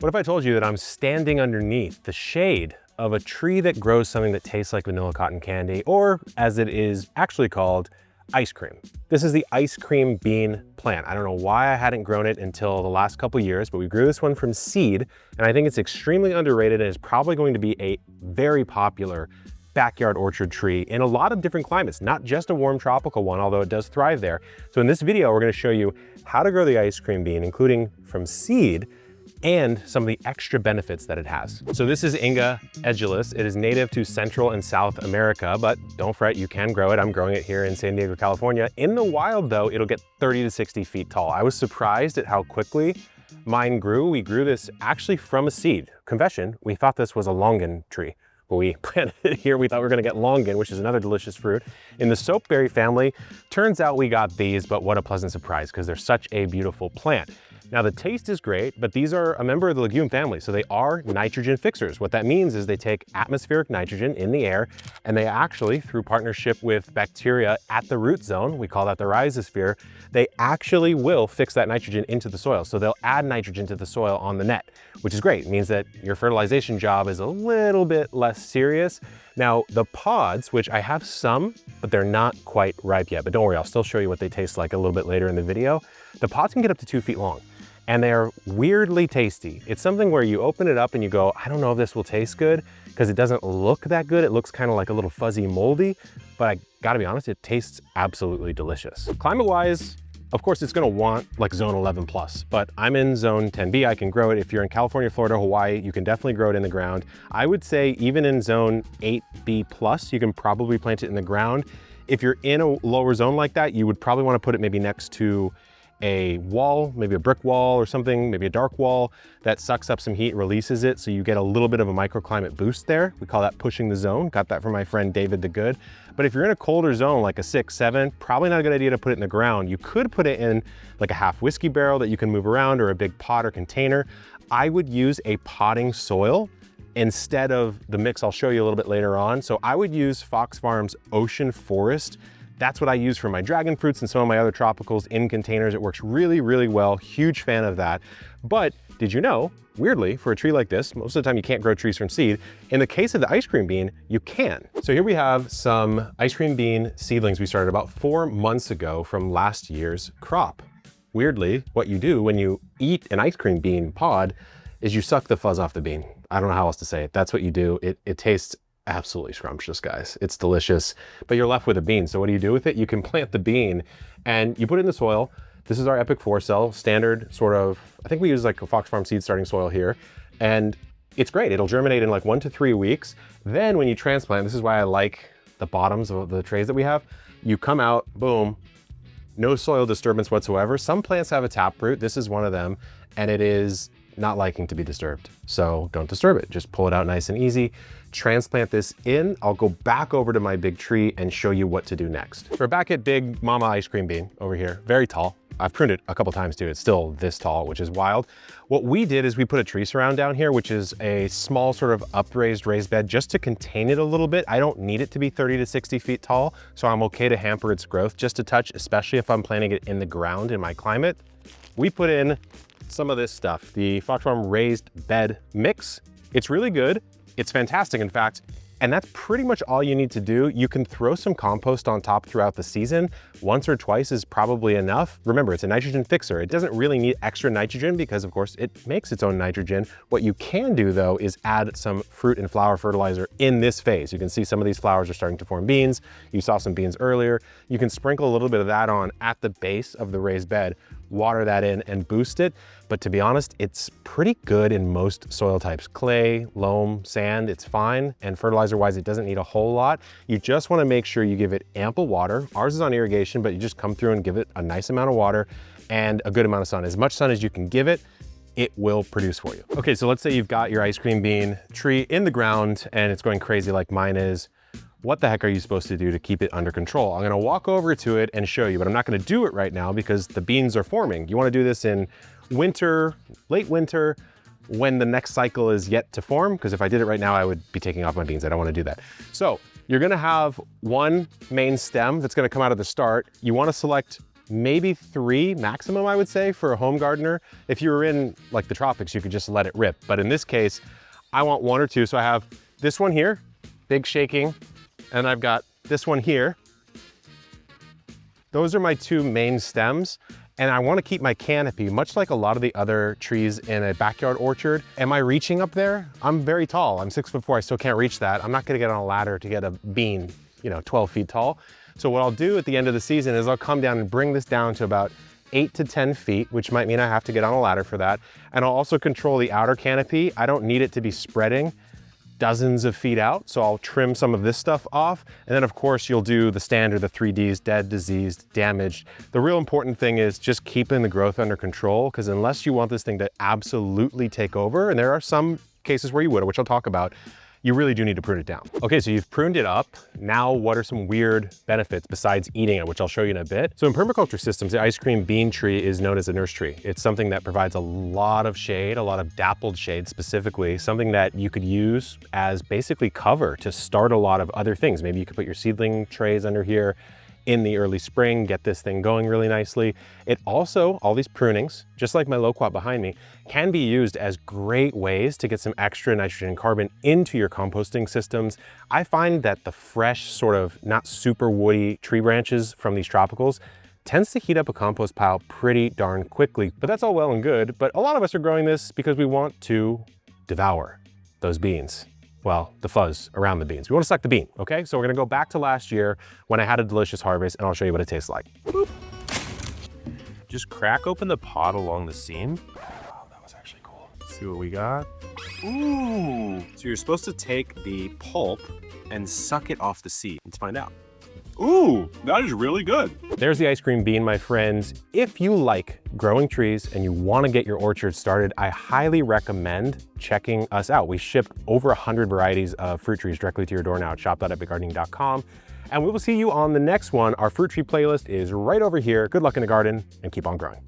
What if I told you that I'm standing underneath the shade of a tree that grows something that tastes like vanilla cotton candy, or as it is actually called, ice cream? This is the ice cream bean plant. I don't know why I hadn't grown it until the last couple years, but we grew this one from seed, and I think it's extremely underrated and is probably going to be a very popular backyard orchard tree in a lot of different climates, not just a warm tropical one, although it does thrive there. So in this video, we're going to show you how to grow the ice cream bean, including from seed, and some of the extra benefits that it has. So this is Inga edulis. It is native to Central and South America, but don't fret, you can grow it. I'm growing it here in San Diego, California. In the wild though, it'll get 30 to 60 feet tall. I was surprised at how quickly mine grew. We grew this actually from a seed. Confession, we thought this was a longan tree. When we planted it here, we thought we were gonna get longan, which is another delicious fruit. In the soapberry family, turns out we got these, but what a pleasant surprise, because they're such a beautiful plant. Now the taste is great, but these are a member of the legume family, so they are nitrogen fixers. What that means is they take atmospheric nitrogen in the air, and they actually, through partnership with bacteria at the root zone, we call that the rhizosphere, they actually will fix that nitrogen into the soil. So they'll add nitrogen to the soil on the net, which is great. It means that your fertilization job is a little bit less serious. Now the pods, which I have some, but they're not quite ripe yet, but don't worry, I'll still show you what they taste like a little bit later in the video. The pods can get up to 2 feet long, and they're weirdly tasty. It's something where you open it up and you go, I don't know if this will taste good, because it doesn't look that good. It looks kind of like a little fuzzy moldy, but I gotta be honest, it tastes absolutely delicious. Climate-wise, of course, it's gonna want like zone 11 plus, but I'm in zone 10B, I can grow it. If you're in California, Florida, Hawaii, you can definitely grow it in the ground. I would say even in zone 8B plus, you can probably plant it in the ground. If you're in a lower zone like that, you would probably wanna put it maybe next to a wall, maybe a brick wall or something, maybe a dark wall that sucks up some heat, releases it, so you get a little bit of a microclimate boost there. We call that pushing the zone. Got that from my friend David the Good. But if you're in a colder zone like a 6, 7, probably not a good idea to put it in the ground. You could put it in like a half whiskey barrel that you can move around, or a big pot or container. I would use a potting soil instead of the mix I'll show you a little bit later on. So I would use Fox Farms Ocean Forest. That's what I use for my dragon fruits and some of my other tropicals in containers. It works really, really well. Huge fan of that. But did you know, weirdly, for a tree like this, most of the time you can't grow trees from seed. In the case of the ice cream bean, you can. So here we have some ice cream bean seedlings we started about 4 months ago from last year's crop. Weirdly, what you do when you eat an ice cream bean pod is you suck the fuzz off the bean. I don't know how else to say it. That's what you do. It tastes absolutely scrumptious, guys. It's delicious, but you're left with a bean. So what do you do with it? You can plant the bean and you put it in the soil. This is our Epic 4-cell standard sort of, I think we use like a Fox Farm seed starting soil here, and it's great. It'll germinate in like 1 to 3 weeks. Then when you transplant, this is why I like the bottoms of the trays that we have. You come out, boom, no soil disturbance whatsoever. Some plants have a taproot. This is one of them, and it is not liking to be disturbed. So don't disturb it. Just pull it out nice and easy. Transplant this in. I'll go back over to my big tree and show you what to do next. We're back at Big Mama Ice Cream Bean over here. Very tall. I've pruned it a couple times too. It's still this tall, which is wild. What we did is we put a tree surround down here, which is a small sort of upraised raised bed just to contain it a little bit. I don't need it to be 30 to 60 feet tall, so I'm okay to hamper its growth just a touch, especially if I'm planting it in the ground in my climate. We put in some of this stuff, the Fox Farm raised bed mix. It's really good. It's fantastic, in fact, and that's pretty much all you need to do. You can throw some compost on top throughout the season. Once or twice is probably enough. Remember, it's a nitrogen fixer. It doesn't really need extra nitrogen because, of course, it makes its own nitrogen. What you can do, though, is add some fruit and flower fertilizer in this phase. You can see some of these flowers are starting to form beans. You saw some beans earlier. You can sprinkle a little bit of that on at the base of the raised bed, water that in and boost it. But to be honest, it's pretty good in most soil types. Clay, loam, sand, it's fine. And fertilizer-wise, it doesn't need a whole lot. You just wanna make sure you give it ample water. Ours is on irrigation, but you just come through and give it a nice amount of water and a good amount of sun. As much sun as you can give it, it will produce for you. Okay, so let's say you've got your ice cream bean tree in the ground and it's going crazy like mine is. What the heck are you supposed to do to keep it under control? I'm gonna walk over to it and show you, but I'm not gonna do it right now because the beans are forming. You wanna do this in winter, late winter, when the next cycle is yet to form, because if I did it right now, I would be taking off my beans. I don't wanna do that. So you're gonna have one main stem that's gonna come out at the start. You wanna select maybe 3 maximum, I would say, for a home gardener. If you were in like the tropics, you could just let it rip. But in this case, I want 1 or 2. So I have this one here, big shaking, and I've got this one here. Those are my 2 main stems. And I want to keep my canopy, much like a lot of the other trees in a backyard orchard. Am I reaching up there? I'm very tall. I'm 6'4", I still can't reach that. I'm not gonna get on a ladder to get a bean, 12 feet tall. So what I'll do at the end of the season is I'll come down and bring this down to about 8 to 10 feet, which might mean I have to get on a ladder for that. And I'll also control the outer canopy. I don't need it to be spreading dozens of feet out, so I'll trim some of this stuff off. And then of course you'll do the standard, the 3 Ds, dead, diseased, damaged. The real important thing is just keeping the growth under control, because unless you want this thing to absolutely take over, and there are some cases where you would, which I'll talk about, you really do need to prune it down. Okay, so you've pruned it up. Now, what are some weird benefits besides eating it, which I'll show you in a bit? So in permaculture systems, the ice cream bean tree is known as a nurse tree. It's something that provides a lot of shade, a lot of dappled shade specifically, something that you could use as basically cover to start a lot of other things. Maybe you could put your seedling trays under here in the early spring, get this thing going really nicely. It also, all these prunings, just like my loquat behind me, can be used as great ways to get some extra nitrogen and carbon into your composting systems. I find that the fresh, sort of not super woody tree branches from these tropicals tends to heat up a compost pile pretty darn quickly. But that's all well and good, but a lot of us are growing this because we want to devour those beans. Well, the fuzz around the beans. We want to suck the bean, okay? So we're gonna go back to last year when I had a delicious harvest, and I'll show you what it tastes like. Boop. Just crack open the pod along the seam. Wow, that was actually cool. Let's see what we got. Ooh! So you're supposed to take the pulp and suck it off the seed. Let's find out. Ooh, that is really good. There's the ice cream bean, my friends. If you like growing trees and you want to get your orchard started, I highly recommend checking us out. We ship over 100 varieties of fruit trees directly to your door now at shop.epicgardening.com. And we will see you on the next one. Our fruit tree playlist is right over here. Good luck in the garden and keep on growing.